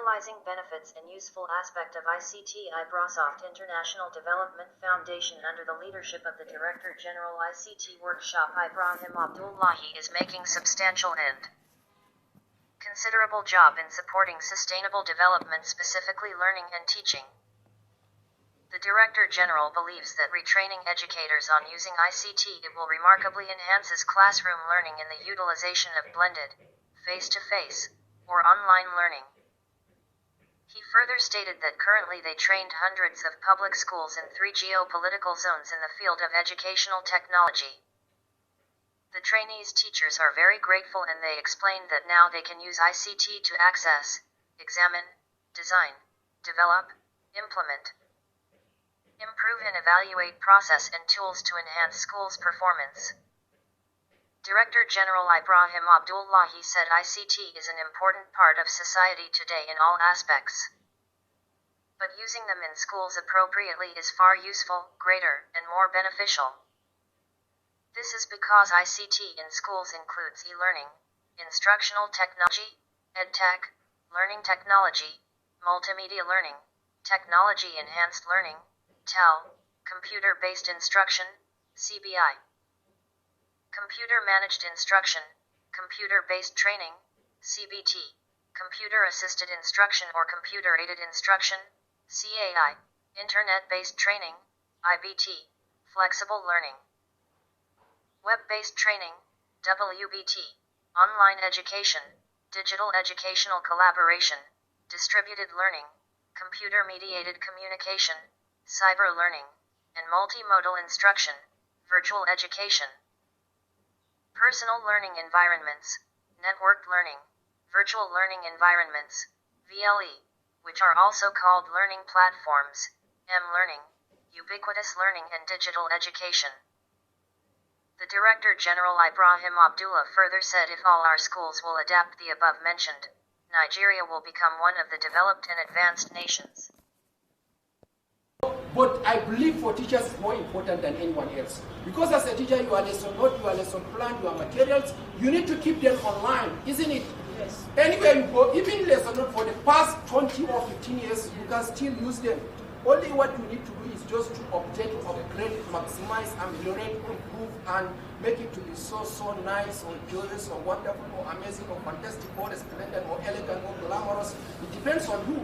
Realizing benefits and useful aspect of ICT. Ibrosoft International Development Foundation, under the leadership of the Director General ICT Workshop Ibrahim Abdullahi, is making substantial and considerable job in supporting sustainable development, specifically learning and teaching. The Director General believes that retraining educators on using ICT will remarkably enhances classroom learning in the utilization of blended, face-to-face, or online learning. He further stated that currently they trained hundreds of public schools in 3 geopolitical zones in the field of educational technology. The trainees' teachers are very grateful, and they explained that now they can use ICT to access, examine, design, develop, implement, improve and evaluate process and tools to enhance schools' performance. Director General Ibrahim Abdullahi said ICT is an important part of society today in all aspects. But using them in schools appropriately is far useful, greater, and more beneficial. This is because ICT in schools includes e-learning, instructional technology, EdTech, learning technology, multimedia learning, technology-enhanced learning, TEL, computer-based instruction, CBI. Computer-managed instruction, computer-based training, CBT, computer-assisted instruction or computer-aided instruction, CAI, internet-based training, IBT, flexible learning, web-based training, WBT, online education, digital educational collaboration, distributed learning, computer-mediated communication, cyber learning, and multimodal instruction, virtual education. Personal learning environments, networked learning, virtual learning environments, VLE, which are also called learning platforms, M-learning, ubiquitous learning and digital education. The Director General Ibrahim Abdullah further said if all our schools will adapt the above mentioned, Nigeria will become one of the developed and advanced nations. But I believe for teachers it's more important than anyone else. Because as a teacher, your lesson note, your lesson plan, your materials, you need to keep them online, isn't it? Yes. Anywhere you go, even lesson note for the past 20 or 15 years, you can still use them. Only what you need to do is just to update, upgrade, maximize, ameliorate, improve, and make it to be so nice, or joyous, or wonderful, or amazing, or fantastic, or splendid, or elegant, or glamorous. It depends on who.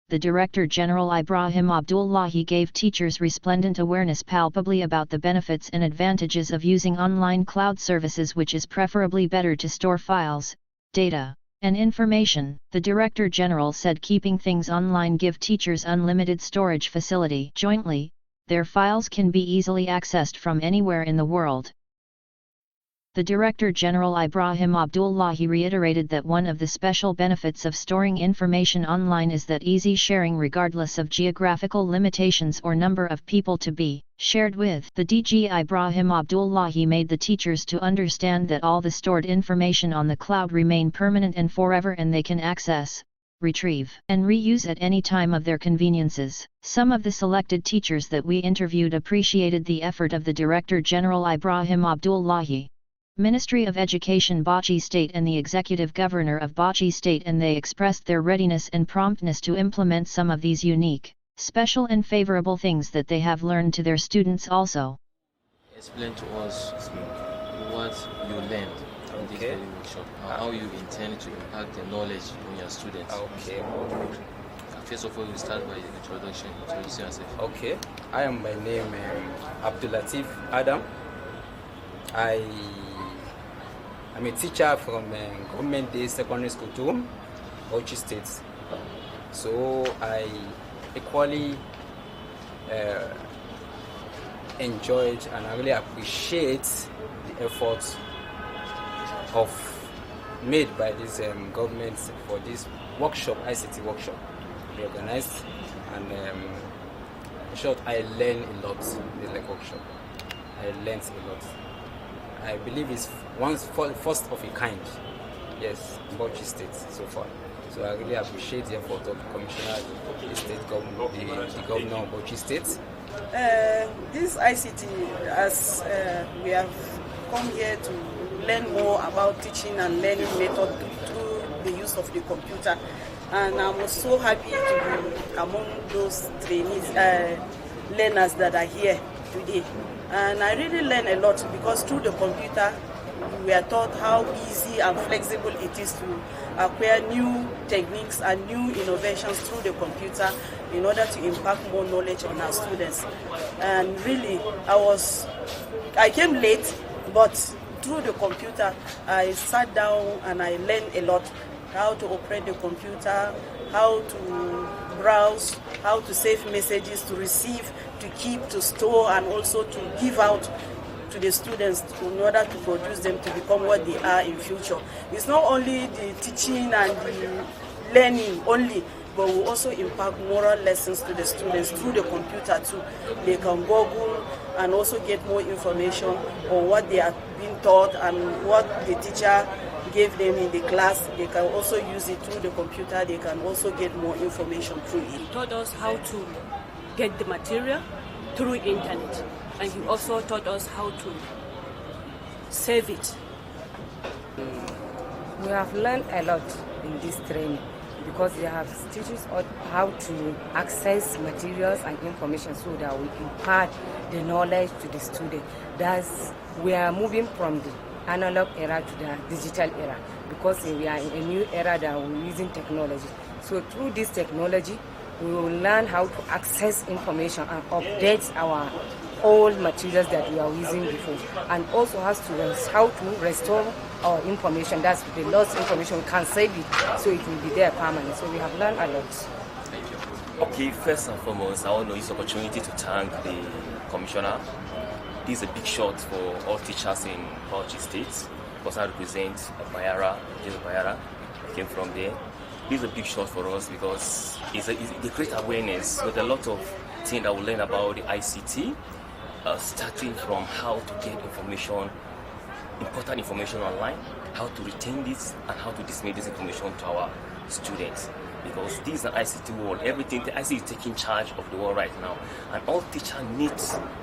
The Director General Ibrahim Abdullahi gave teachers resplendent awareness palpably about the benefits and advantages of using online cloud services, which is preferably better to store files, data, and information. The Director General said keeping things online give teachers unlimited storage facility. Jointly, their files can be easily accessed from anywhere in the world. The Director General Ibrahim Abdullahi reiterated that one of the special benefits of storing information online is that easy sharing regardless of geographical limitations or number of people to be shared with. The DG Ibrahim Abdullahi made the teachers to understand that all the stored information on the cloud remain permanent and forever, and they can access, retrieve, and reuse at any time of their conveniences. Some of the selected teachers that we interviewed appreciated the effort of the Director General Ibrahim Abdullahi, Ministry of Education Bauchi State and the Executive Governor of Bauchi State, and they expressed their readiness and promptness to implement some of these unique, special and favorable things that they have learned to their students also. Explain to us what you learned in this very workshop, how you intend to impact the knowledge on your students. Okay. First of all, we start by introducing yourself. Okay. I am my name Abdulatif Adam. I'm a teacher from Government Day Secondary School 2, Bauchi State. So I equally enjoyed and I really appreciate the efforts made by this government for this workshop, ICT workshop, we organized. And in short, I learned a lot in the workshop. I learned a lot. I believe it's first of a kind, yes, in Bauchi State so far. So I really appreciate the effort of the Commissioner, the State Government, the Governor of Bauchi State. This ICT, as we have come here to learn more about teaching and learning method through the use of the computer. And I'm so happy to be among those trainees, learners that are here today. And I really learned a lot because through the computer, we are taught how easy and flexible it is to acquire new techniques and new innovations through the computer in order to impact more knowledge on our students. And really, I came late, but through the computer, I sat down and I learned a lot. How to operate the computer, how to browse, how to save messages, to receive, to keep, to store, and also to give out to the students in order to produce them to become what they are in future. It's not only the teaching and the learning only, but we also impact moral lessons to the students through the computer too. They can Google and also get more information on what they are being taught and what the teacher gave them in the class. They can also use it through the computer. They can also get more information through it. He taught us how to get the material through internet, and he also taught us how to save it. We have learned a lot in this training because they have teaches us how to access materials and information so that we impart the knowledge to the student. Thus, we are moving from the analog era to the digital era because we are in a new era that we're using technology. So through this technology, we will learn how to access information and update our old materials that we are using before, and also how to restore our information. That's the lost information. We can save it so it will be there permanently. So we have learned a lot. Thank you. Okay, first and foremost, I want to use the opportunity to thank the commissioner. This is a big shot for all teachers in Bauchi State because I represent Bayara. I came from there. This is a big shot for us because it's a great awareness with a lot of things that we learn about the ICT, starting from how to get information, important information online, how to retain this, and how to disseminate this information to our students. Because this is an ICT world. Everything, the ICT is taking charge of the world right now. And all teachers need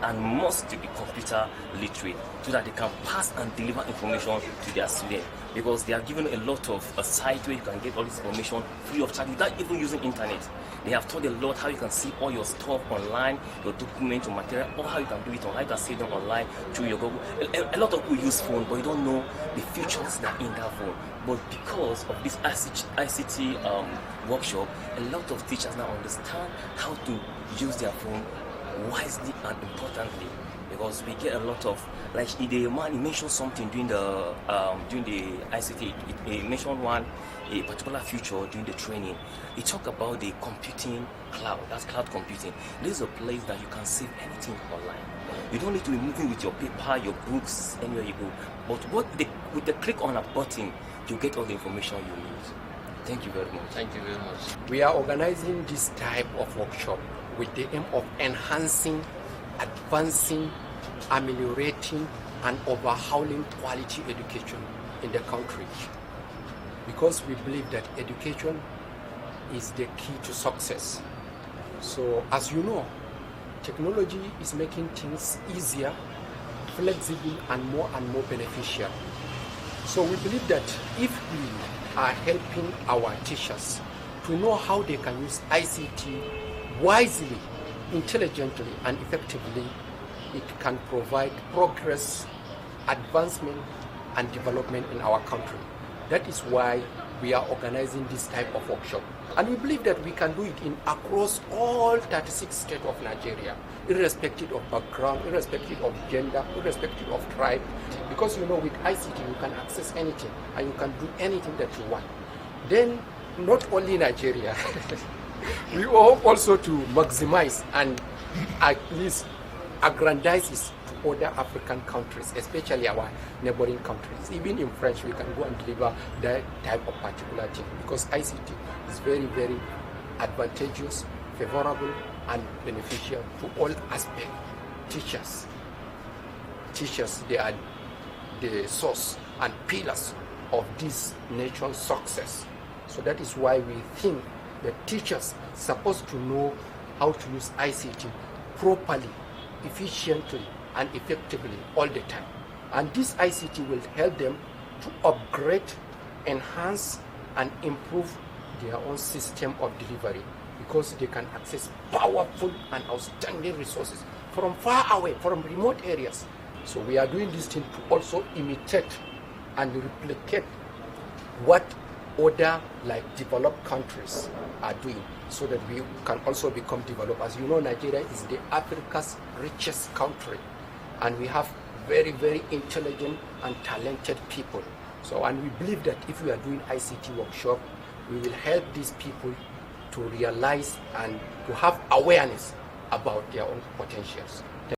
and must be computer literate so that they can pass and deliver information to their students. Because they are given a lot of a site where you can get all this information free of charge without even using internet. They have taught a lot how you can see all your stuff online, your document, your material, or how you can do it on, how you can save them online through your Google. A lot of people use phone, but you don't know the features that are in that phone. But because of this ICT workshop, a lot of teachers now understand how to use their phone wisely and importantly. Because we get a lot of, like the man, he mentioned something during the ICT. He mentioned a particular feature during the training. He talked about the computing cloud. That's cloud computing. This is a place that you can save anything online. You don't need to be moving with your paper, your books, anywhere you go. But with the click on a button, you get all the information you need. Thank you very much. Thank you very much. We are organizing this type of workshop with the aim of enhancing, advancing, ameliorating, and overhauling quality education in the country. Because we believe that education is the key to success. So, as you know, technology is making things easier, flexible, and more beneficial. So we believe that if we are helping our teachers to know how they can use ICT wisely, intelligently, and effectively, it can provide progress, advancement, and development in our country. That is why we are organizing this type of workshop. And we believe that we can do it across all 36 states of Nigeria, irrespective of background, irrespective of gender, irrespective of tribe. Because you know, with ICT, you can access anything and you can do anything that you want. Then, not only Nigeria, we hope also to maximize and at least aggrandize it to other African countries, especially our neighboring countries. Even in French, we can go and deliver that type of particular thing because ICT is very, very advantageous, favorable, and beneficial to all aspects. Teachers, they are the source and pillars of this nation's success. So that is why we think that teachers are supposed to know how to use ICT properly, efficiently, and effectively all the time. And this ICT will help them to upgrade, enhance, and improve their own system of delivery, because they can access powerful and outstanding resources from far away, from remote areas. So we are doing this thing to also imitate and replicate what other like developed countries are doing, so that we can also become developed. As you know, Nigeria is the Africa's richest country, and we have very, very intelligent and talented people. So, and we believe that if we are doing ICT workshop, we will help these people to realize and to have awareness about their own potentials.